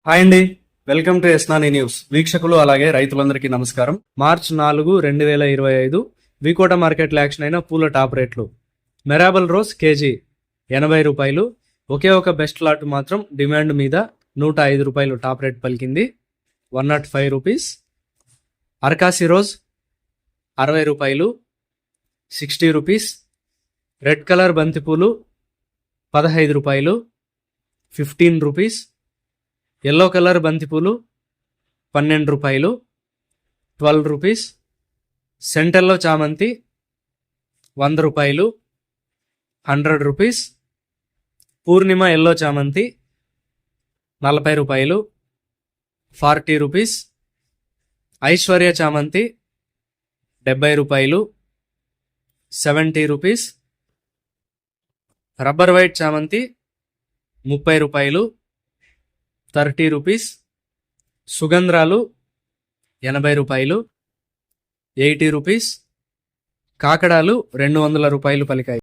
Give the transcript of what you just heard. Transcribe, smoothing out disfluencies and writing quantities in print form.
Hi అండి, welcome to ఎస్నాని news. వీక్షకులు అలాగే రైతులందరికీ నమస్కారం. మార్చ్ 4, 2025 వికోట మార్కెట్లో యాక్షన్ అయిన పూల టాప్ రేట్లు. మెరాబల్ రోజ్ కేజీ 80 రూపాయలు. ఒకే ఒక బెస్ట్ లాట్ మాత్రం డిమాండ్ మీద 105 రూపాయలు టాప్ రేట్ పలికింది, 105 రూపీస్. అరకాసి రోజ్ 60 రూపాయలు, 60 రూపీస్. రెడ్ కలర్ బంతిపూలు 15 రూపాయలు, 15 రూపీస్. ఎల్లో కలర్ బంతిపూలు 12 రూపాయలు, 12 రూపీస్. సెంటర్లో చామంతి 100 రూపాయలు, 100 రూపీస్. పూర్ణిమ ఎల్లో చామంతి 40 రూపాయలు, 40 రూపీస్. ఐశ్వర్య చామంతి 70 రూపాయలు, 70 రూపీస్. రబ్బర్ వైట్ చామంతి 30 రూపాయలు, 30 రూపీస్. సుగంధ్రాలు 80 రూపాయలు, 80 రూపీస్. కాకడాలు 200 రూపాయలు పలికాయి.